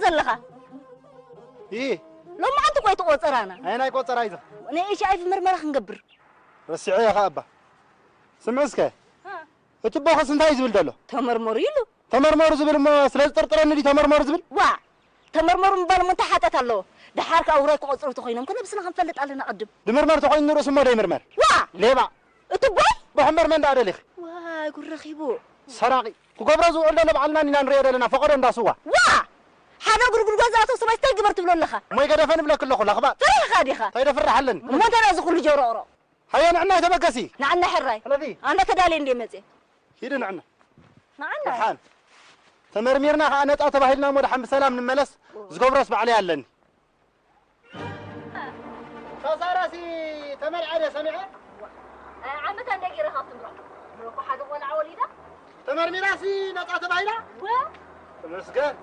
زلخا إيه لو ما عندك وقت قصرانا أنا يقصر أيضا أنا إيش عارف مرمرة خنقبر رسعي يا خابة سمعسك اتبو خص انت يزبل دلو تمرمريلو تمرمر زبل ما سلاج طرطرني دي تمرمر زبل وا تمرمر مبال من تحت الله ده حرك أوراق قصر تخينهم كنا بس نخنفلت علينا قدم دمرمر تخين نور اسمه ده مرمر وا ليه بقى اتبوي بحمر من دار ليخ وا يقول رخيبو سراقي كوبرزو قلنا نبعلنا نان ريال لنا فقد انداسوا وا حدا غرغر غزاتو سماي تجبرت بلو لخا ما يقدفن بلا كله خلا خبا فري خاديخا تايدا فرحلن ما تنازل كل جورورو هيا نعنا تبكسي نعنا حراي الذي انا كدالي اندي مزي هيدا نعنا نعنا حان تمرميرنا انا تباهلنا مود حم سلام نملس زغبرس بعلي علني صاراسي تمر عاد سمعه عمتا نجي رها تمرق نروح حاجه ولا وليده تمرميراسي نطا تباهلا و مسكن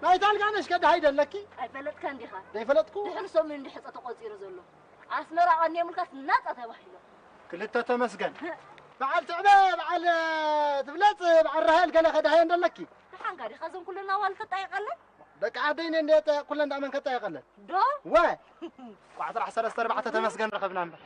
ناي تالقانش كد هيدا لكي اي فلت كان ديخا داي فلتكو دحرسو من دي حصه تقصير زلو اسمرا اني ملكات ناطا تباهلا كلتا تمسكن بعد تعبه بعد تبلط بعد رهال قال خد هاي ندلكي حان قادي خازن كلنا والت طايقلن دك عادين انديت كلنا دامن كطايقلن دو و وعد راح سلسله اربعه تمسكن رخبنا نبر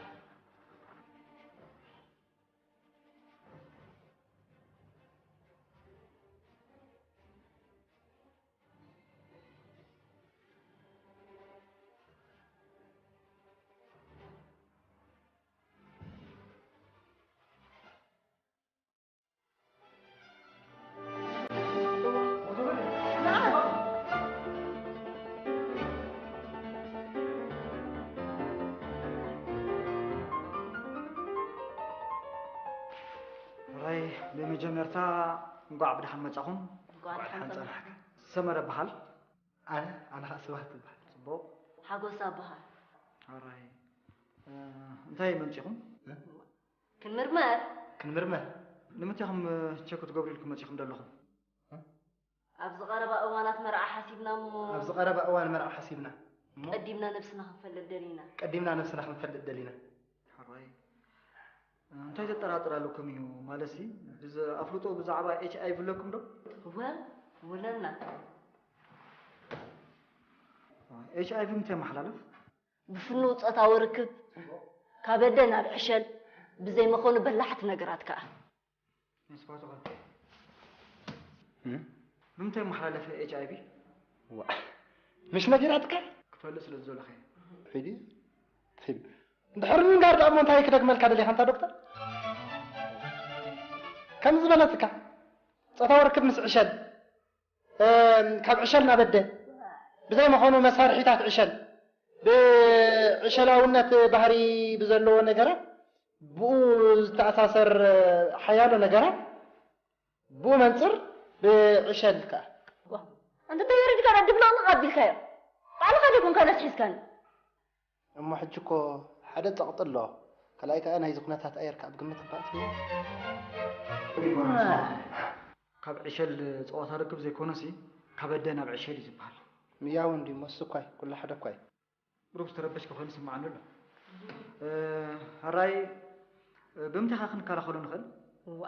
بمجمرتا نقع بدحن مصاخم نقع بدحن صباح سمر بحال انا حسبت بحال صبو حاجوسا بحال راي انتي ممصيخم كنمرمر لمتيخم تشكو تقبري لكم مصيخم دلخم ابز قربا اوانات مرعى حسيبنا ابز قربا اوان مرعى حسيبنا قدمنا نفسنا خنفلد دلينا راي انتي تطراطرا لكم يو مالسي بز افلطو بزعبا اتش اي فلكم دو ولنا اتش اي في متى محلالف بفنو صتا وركب كابدنا بعشل بزي ما خونو بلحت نغرات كا نسباتو متى محلالف اتش اي في مش نغراتك كفلس لزولخي فيدي طيب دحرن قاعد امون تاي كدك ملك هذا اللي انت دكتور كم زبلتك صتا وركب مس عشل كاب عشلنا بده بزي ما خونو مسارحيتات عشل بعشلاونت بحري بزلو نغرا بو تاساسر حيالو نغرا بو منصر بعشلك انت تيرد كان دبلون قبل خير قال خديكم كان تحس كان اما حجكو حدا تقطلو كلايك انا هي زكناتات ايرك بقمت باتي كاب عشل صوت ركب زي كونسي كبدنا بعشل يزبال مياو اندي مسكاي كل حدا كاي بروكس تربش كفن سمعنا له هراي بمتخاخن كلا خلو نخل وا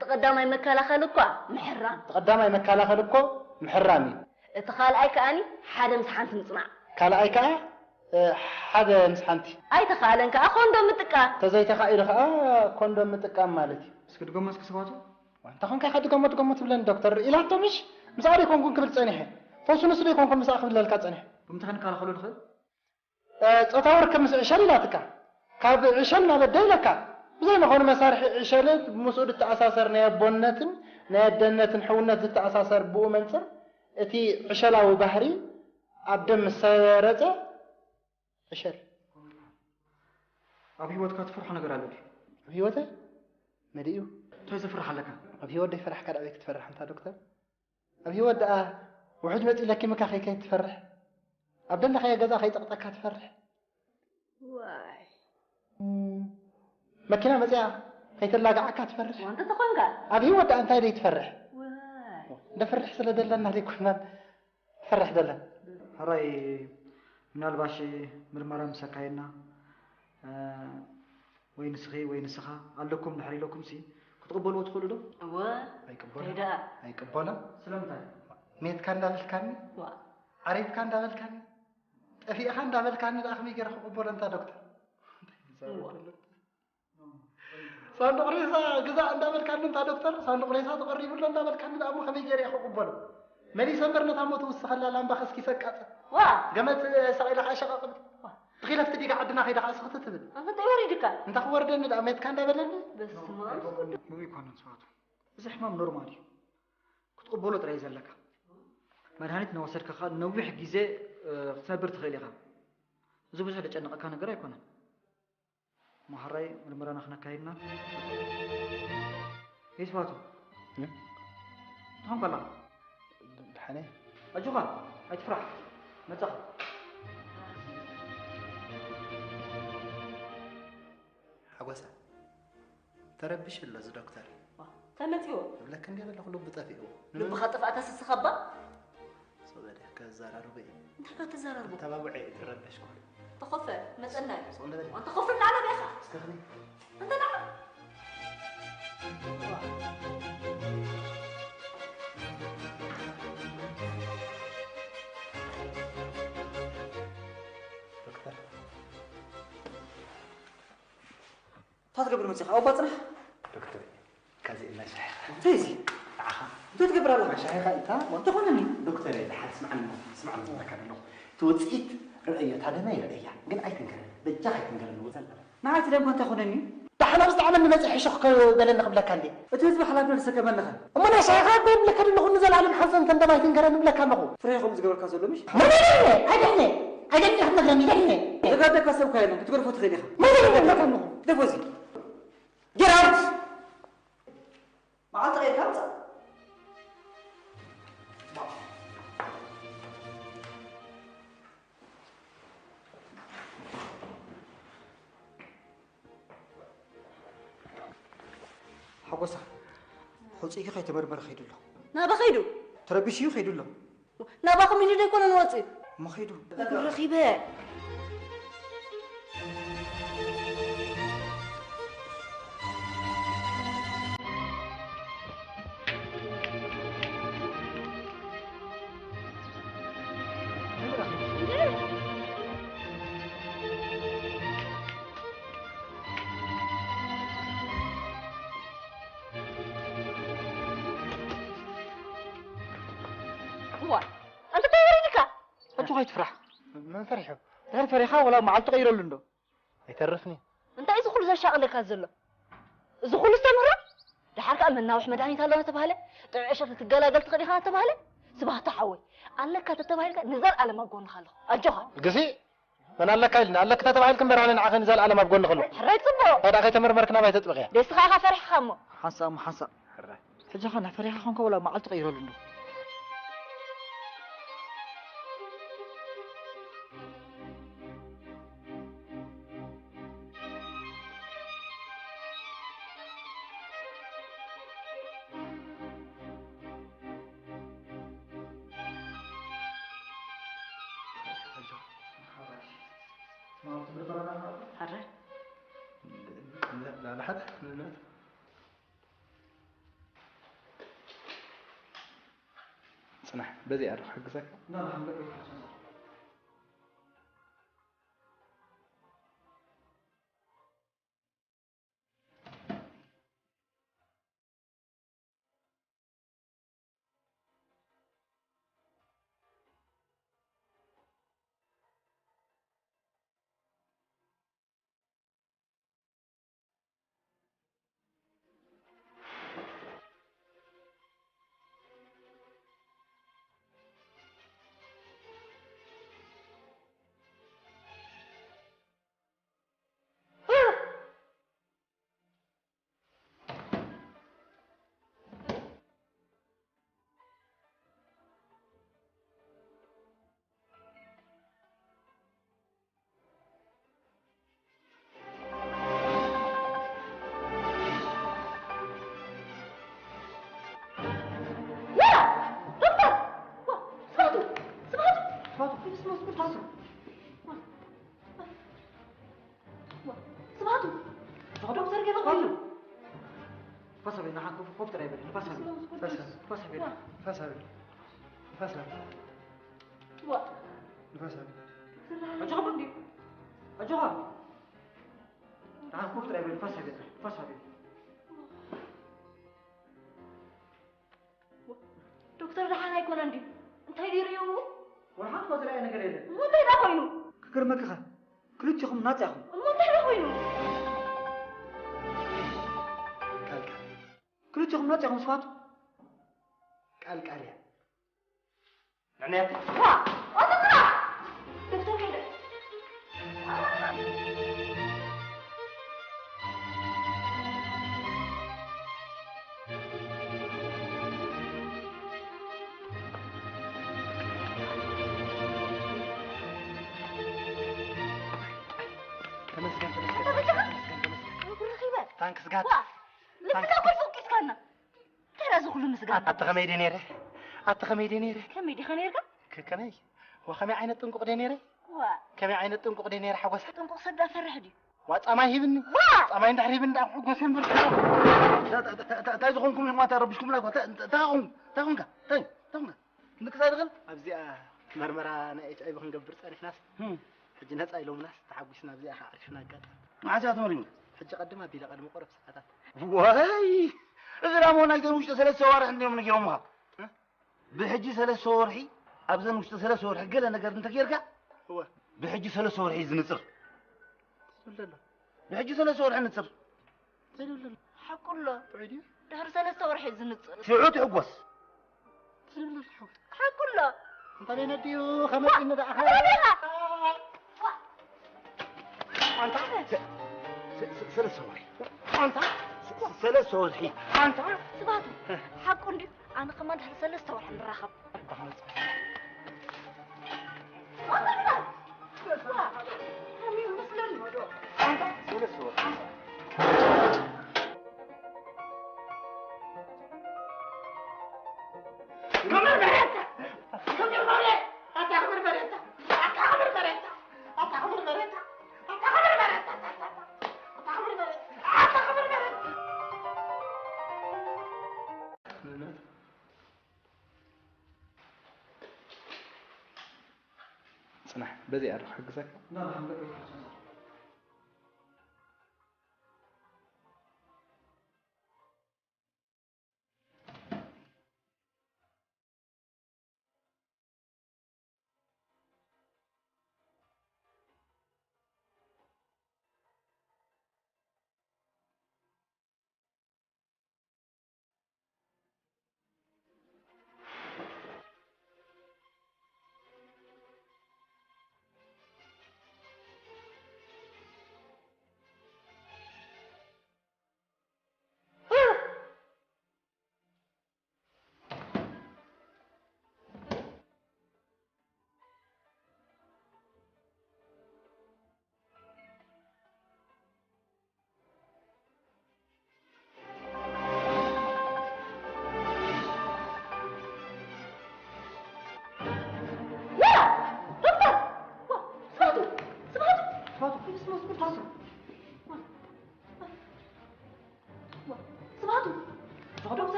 تقدماي مكلاخلكو محرامي اتخال اي كاني حدا مسحانت نصنع كلا اي كا حدا مسحانتي اي تخالنك كوندوم متقا تزي تخايل كوندوم متقا مالتي اسكو دغمس كسواتو وانت كون كاي خد دغمت بلن دكتور الى انت مش مساري كون كبل صنيحه فوسو نسبي كون مساخ بللك صنيح بمتخن كلا خلو نخل تصور كم عشان لا تكا كاب عشان بديلك زي ما هون مسارح عشان مسؤول التعساسر نيا بونتن نيا دنتن حونت التعساسر بو منصر اتي عشلاو بحري ابدم سرته عشل ابي وقت كتفرح نغير عليك هيوته مديو توي فرح لك ابي ودي فرح كذا ابيك تفرح انت دكتور ابي ودي وحد متي لك ما كاخي كي تفرح عبدالله خي جزا خي طقطقك تفرح واي ماكينه مزيا خي تلاقعك تفرح وانت تخونك ابي ودا انت اللي تفرح واي دفرح سلا دلنا هذيك كنا فرح دلنا هراي ምናልባሽ ምርመራ መሰካይና ወይ ንስኻ አለኩም ድሕሪለኩም ሲ ክትقبلوا ትኽእሉ ዶ አይቀበላ ስለምታይ ميت كان دابلكاني عريف كان دابلكاني في أخان دابلكاني الأخمي جرح قبول أنت دكتور صندوق ريسا جزاء دابلكاني أنت دكتور صندوق ريسا تقريب له دابلكاني الأمو خمي جرح قبول مالي سمبر نتامو توسخ لا لام بخس كيسكات قامت سعيد عاشق قبل تخيلك تديك عندنا خير خاص تبل أنت توري دكان أنت خوردني دا ميت كان دابلني بس ما مو يكون نصفاته بس حمام نورمالي كنت قبولو ترى يزلك مدهانيت نوصلك خا نوح جزء تنبر تخيلها زو بس هذا جنة كان قرا يكون محري مرمرنا خنا كاينا ايش فاتو هم قلا الحنين اجوغا اتفرح ما تاخذ حوسه تربش ولا دكتور تمتيو لكن دي كله بطفيو لب خطف أتاس السخبة صبري كزارر بي انت كتزرر بو تبابعي تربش كل تخفى مسألة صلنا بالي وانت خف من على بيخا استغني انت نعم دكتور تقدر بالمسيح او بطنه دكتور كازي إلا شيخ تيزي انت تقبر الله مشايخ انت وانت خونني دكتور إذا حد اسمع عنه كان له توصيت رؤية هذا ما يرأيه قل أي تنقل بجاي تنقل الوزن ما عاد لما انت خونني تحنا بس عملنا مزح شخ بلنا قبل كان دي تسبح حلال نفسك كمان نخل أما أنا شيخات بين لك إنه نزل على محسن كان ما يتنقل قبل كان هو فريقهم زقبر كاسو لو مش ما هذا إحنا غني هذا اذا بدك كاسو كاينه تقول فوت خيرها ما هذا كان هو دفوزي جراوت ما عاد غير كامسه حقوسه حوصيك خي تمرمر خيدو له نابا خيدو تربيشيو خيدو له نابا خميني دي كون نوصي ما خيدو رخيبه انت تورينك انتو هاي تفرح ما فرحوا غير فريخه ولا ما عاد تغيروا لندو يترفني انت اذا كل ذا شغلك هزله اذا كل استمر دحرك امنا وح مدانيت الله تبهله طعشه تتقلاقل تخديها تبهله سبها تحوي قالك تتبهله نزل على ما قول خلو اجوها قسي من قال لك قال لك تتبعي كم براني عخ نزل على ما بقول خلو حريت صبو هذا اخي تمرمركنا ما تطبغي بس خاخه فرح خمو حسا ما حسا حجا خنا فريخه خونك ولا ما عاد تغيروا لندو حريت لا حد سمح بدي اروح حقك لا لا نفس هذا وا نفس هذا أجوها بندي أجوها تعال كوف ترى نفس هذا نفس هذا دكتور رحنا يكون عندي انت يديريو ورحان ما ترى أنا قريبة مو تيدا خوينو كرمك خا كلتكم ناتعهم مو تيدا خوينو قال كلتكم ناتعهم سوات قال يا معناته وا أتقرأ دكتور كده تمسكن رخيبة تانكس قات وا لبسك أقول فوق كيسكنا ترى زغل مسجد أتخمي دينيره أتخمي دينيره كم يدي خنيرك كمي وخمي عين تنقق دينيره وا كمي عين تنقق دينيره حوس تنقص صدق فرح دي وأتأمي هيبني وا أتأمي ندحري بني أحوق مسين بركة تايزخونكم ما تربشكم لا تاخونك إنك سايدغل أبزي مرمرة أنا إيش أي بخن قبرت أنا ناس حجي ناس أي لهم ناس تحبسنا أبزي عرفنا قد ما عاد تمرين حجي قدمها بيلا قدم قرب ساعات واي إذا لا مو نقدر وش ثلاث سوارح عندهم نجي يومها بحجي ثلاث سوارحي أبزن وش ثلاث سوارح قال أنا قد نتكيرك هو بحجي ثلاث سوارحي زنصر ولا لا بحجي ثلاث سوارح نصر ولا لا حقول بعدين دهر ثلاثة ورح يزنط شعوت عقوس ولا الحول حقول أنت لين ديو خمس إن ده أخر أنت ثلاث سوارحي أنت ثلاث سوارحي أنت سباتو حقول دي أنا كمان دهر ثلاثة ورح نراخب ثلاث سوارحي سنح بزي أروح حقك لا الحمد لله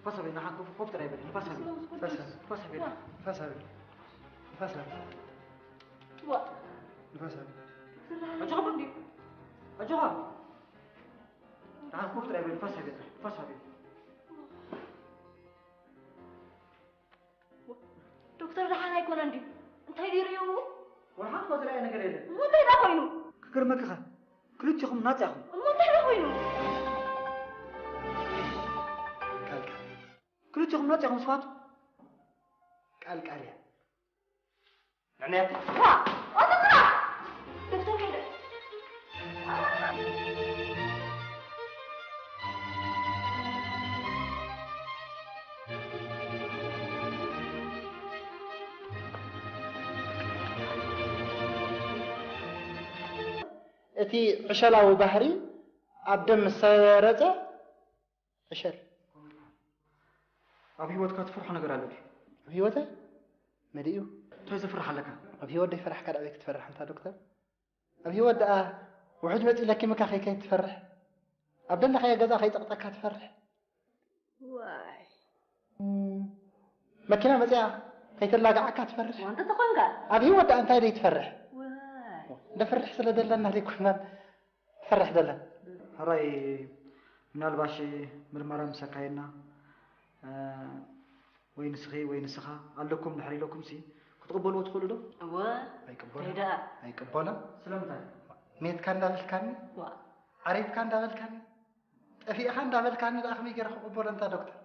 فصل بينا حق كوف ترى يبين فصل فصل بينا فسر فسر وا فسر أجوها بندي أجوها تعال كوف ترى يبين فصل بينا فصل بينا دكتور رحنا يكون عندي انت يديريو ورحان ما ترى أنا قريبة مو تيدا خوينو كرمك خا كلتكم ناتعهم مو تيدا خوينو قال كلتكم ناتعهم سوات قال يا معناته وا أتقرأ دكتور كده أتي عشلاء وبحري عبدم السيارة عشر أبي ود كات فرح نقرأ له أبي وده مديو تويز فرح لك أبي وده يفرح كذا أبيك تفرح أنت دكتور أبي وده وعد متي لك مك أخي كي تفرح عبد الله خي جزا خي تقطع تفرح واي ماكينة مزيا كيتلاقعك تفرح وانت تخونك أبي ودا أنت اللي تفرح واي نفرح سلا دلنا اللي كنا تفرح دلنا هراي ምናልባሽ ምርመራ ምሰካይና ወይ ንስኺ ወይ ንስኻ ኣለኩም ድሕሪ ኢለኩም ሲ ክትቕበልዎ ትኽእሉ ዶ? እወ ኣይቅበሎ ከይዳ ኣይቅበሎ ስለምንታይ ሜትካ እንዳበልካኒ ዋ ዓሪፍካ እንዳበልካኒ ጠፊእኻ እንዳበልካኒ ዳኣኸመ ገይረ ክቕበሎ እንታ ዶክተር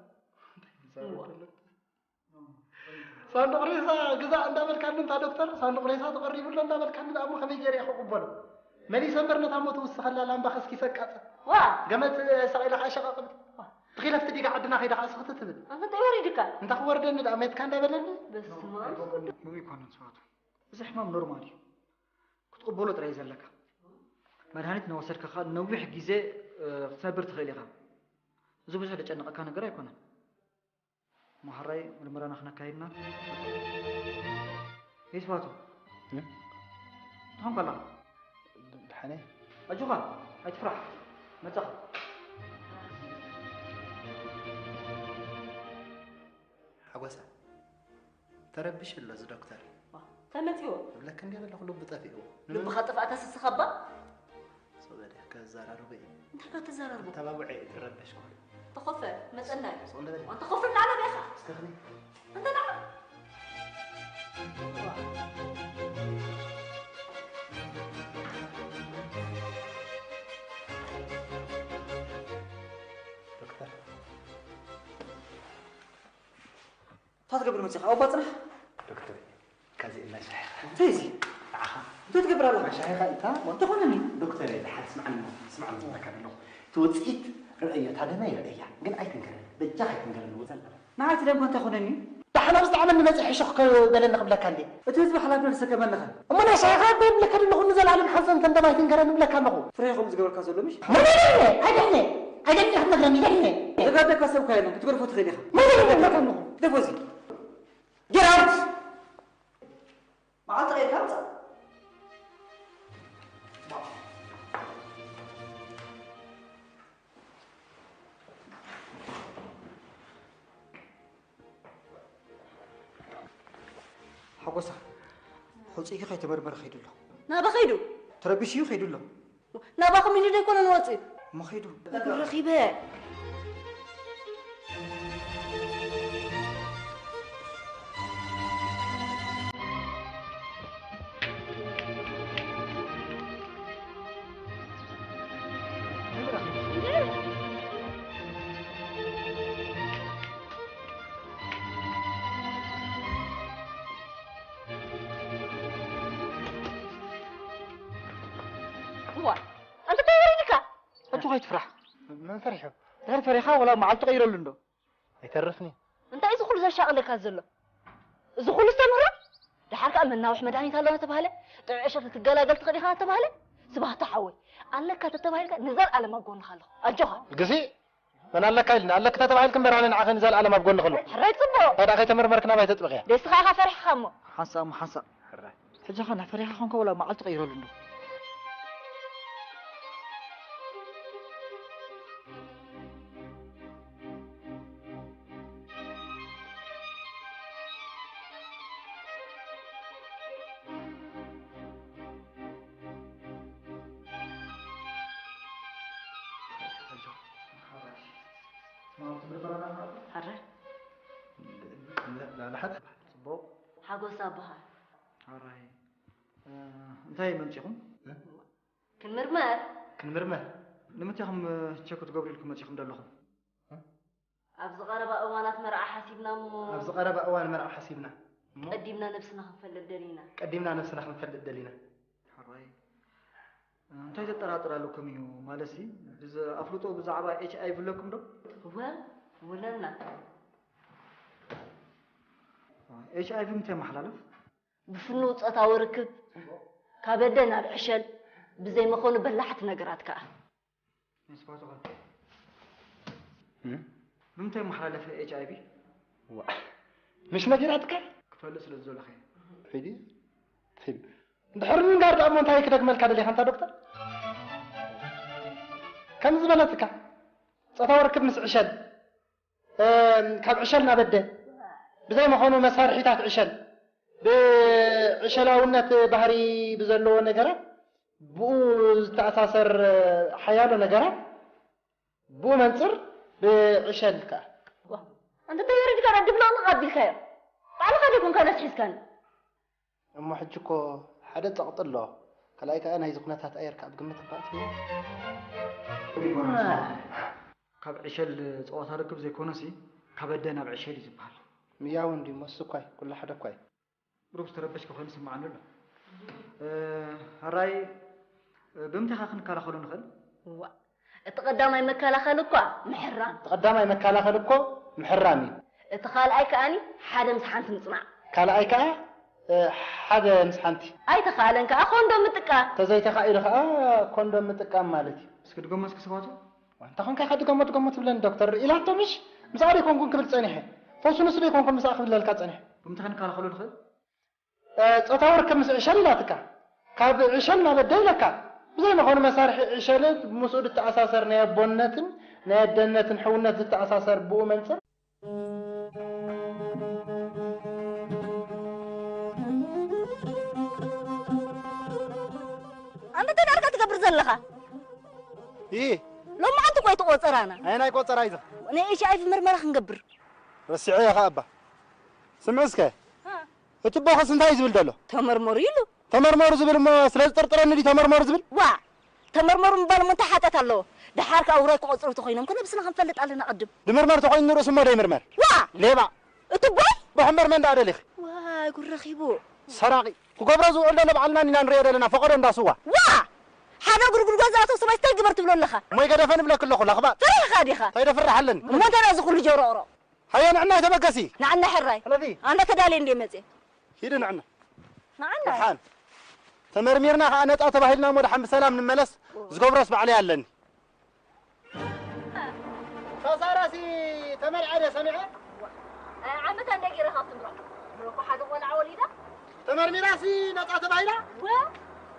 صندوق ريسا جزاء እንዳበልካ እንታ ዶክተር صندوق ريسا ተቀሪቡሎ እንዳበልካ ዳኣሞ ከመይ ገይረ ክቕበሎ መሊ ሰምበርነት ኣሞት ውስኸላ ላምባ እስኪ ሰቃፀ ዋ قامت سقيلة عشقة قبل تخيل في دقيقة عندنا خير خاصة تبل አንተ ተወሪድካ انت خوردني دا ميت كان دبلني በስመ ምኡ ይኮነን ሰዋቱ እዚ ሕማም ኖርማል እዩ ክትቕበሎ ጥራይ ዘለካ መድሃኒት ነወሰድካ ኸ ነዊሕ ግዜ ክትነብር ትኽእል ኢኻ እዚ ብዙሕ ዘጨንቐካ ነገር ኣይኮነን ማሕራይ ምርመራና ክነካይድና ይስዋቱ ትኾን ከላ دحني ኣጁኻ ኣይትፍራሕ መፀኻ حوسه تربش اللوز دكتور ተመፂዎ لك እንዴ በለ ሁሉ بطفيو ልብኻ ጥፍኣታ ስስኸባ صبري كزرارو بي እንታይ ከተዘራርቡ تبابعي تربش ተኸፈ መፀናይ صلى الله وانت خف من على بيخا استغني انت نعم دكتور تتقبل مسيخ أو بطنه دكتور كازي إلا شيخ تيزي انت تقبل الله شيخ انت وانت خلني دكتور إذا حد اسمعني ذكر له توصيت رؤية هذا ما يرؤية قل أي تنقرن بجاي تنقرن وزل ما عاد لم كنت خلني احنا بس عملنا مزح شق بلنا قبل كان لي تذبح على نفسك كمان نخل اما انا شيخ قبل لك انه نزل على محسن انت ما تنقرن بلا كانه فريقهم زغور كاسلو مش ما انا احنا غني لك اذا بدك اسوي كاين تقول فوت خليها ما انا كانه دفوزي جرات ما عاد غير كامسه حقوسه حوصيك خي تمرمر خيدو له نابا خيدو تربيشيو خيدو له نابا خميني دي كون نوصي ما خيدو رخيبه انت تورينك انتو هاي تفرح من فرحه غير فرحه ولا معلت غير لندو يترفني انت ايش كل ذا شغلك هزله اذا كل استمر دحرك امنا وح مدانيت الله تبهله طيب عشرة تتقلاقل تخليها تبهله سبها تحوي قال لك تتبهله نزل على ما قلنا خلو اجوها قسي انا لك قال لك تتبعي لكم براني عخ نزل على ما بقول خلو حريت صبو هذا اخي تمرمركنا ما تطبغي ديس خاخا فرح خمو حنسا ام حنسا حجا خنا فرحه خنك ولا معلت غير لندو حريت لا لحد صبو حقو صابها هاي انتهي منتيكم كنمرمر كنمرمر لمتيهم تشيكو تقبري لكم منتيكم دلهم ابز غربة اوانات مرعى حسيبنا مو ابز غربة اوان مرعى حسيبنا قدمنا نفسنا خنفلد دلينا قدمنا نفسنا خنفلد دلينا هاي انتهي تطرطر لكم يو مالسي اذا افلطوا بزعبا اتش اي لكم دو هو ولنا اتش اي في متى محلالف بفنو تصتا وركب كابدنا العشل بزي ما خونو بلحت نقرات كا نسباتو متى محلالف اتش اي في مش نقراتك كفلس للزول اخي فيدي فيلم دحر من قارد أمون تاي كدك ملك هذا اللي خانتا دكتور كم زبلتك تصور ركب مس عشل كاب عشلنا بده بزي ما خونو مسارحيتات عشل بعشلاونة بحري بزلو نجرة بو تأساسر حياله نجرة بو منصر بعشلك أنت تياري كان عندي بلا غادي الخير على خاطر يكون كان تحس كان أما حجكو حدا تقط الله كلايك أنا إذا كنت هتأيرك بقمة الباقي ካብ ዕሸል ፀዋታ ርክብ ዘይኮነሲ ካበደና ብዕሸል ይዝብሃል مياو ندي مسكاي كل حدا كاي ብሩክ ተረበሽ ከሆነ ስማዓን ኣሎ هراي بمتى خن كلا خلون خل تقدمي مكالا እኮ محران تقدمي مكالا እኮ محرامي تخالأي كأني حدا مسحنت مصنع كالأي كأ حدا مسحنتي أي تخالن كأ كوندوم متكا تزاي تخايل خا كوندوم متكا مالتي بس كدغم مسك سباتو وانت خون كاي خدغم تبلن دكتور إلا تمش مزاري كون كبل صنيحه فوسو نسبي كون مساخ بالك صنيح بمتى خن كلا خلون خل تصور كم شلاتك كاب عشان ما بديلك زي ما هون مسارح عشلت مسؤول التأساسر نيا بونتن نيا دنتن حونت التأساسر بو منصر أنت تنارك تقبر زلخة إيه لو ما أنت كويت قوصرانا أنا قوصر أيضا أنا إيش عايز مرمرة نقبر رسعيه خابة سمعسك تبغى خص انت عايز بلدله تمرمريلو تمرمر زبل ما سلاز طرطرني دي تمرمر زبل وا تمرمر مبال من تحتت الله دحارك أوراق قصر تخينهم كنا بس نخنفلت علينا قدم دمرمر تخين نرس ما دمرمر وا ليه بقى تبغى بحمر من دار لك وا يقول رخيبو سراقي كوبرزو عندنا بعلنا نريد لنا فقر عند سوا وا حدا غرغر غزاتو سمعت تجبرت بلون لخا ما يقدفن بلا كله خلا خبا فرح خاديخه هيدا فرح حلن ما تنازل كل جورو اورو هيا نعنا تبقسي نعنا حراي الذي انا كدالي اندي مزي هيدا نعنا نعنا حان تمرميرنا انا تباهلنا مود حم سلام نملس زغبرس بعلي علني فصارسي تمر عادة سمعه عمتا ندقي رخاف تمرا مروكو حدا ولا وليده تمرميراسي نطع تباهلا و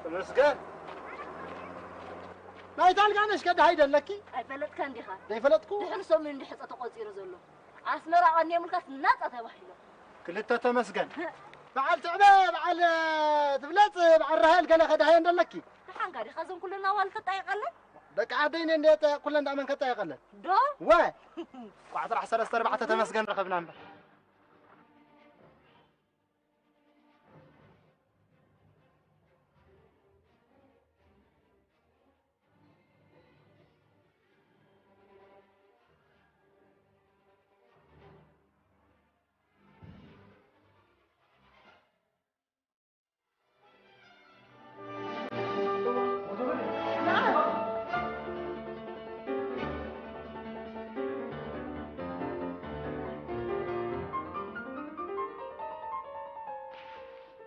تمسكن ما يتعلقانش كده هيدا لكي اي بلد كان ديخا زي فلتكو دحرسهم من حصه تقصير زلو اسمرا قني ملكات ناطا تباهلا كلتا تمسكن بعد تعبه بعد تبلط بعد رهيل قال خد هاي ندلكي دحان قاعد خازن كلنا والكتا يقلل دك عادين انديت كلنا دعمن كتا يقلل دو و وعد راح سر استر بعد تمسكن رخبنا نبر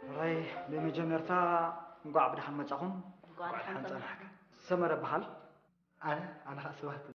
هراي بمجمرتا نقع بدحن مصاخون قاعد سمر بحال انا حسبت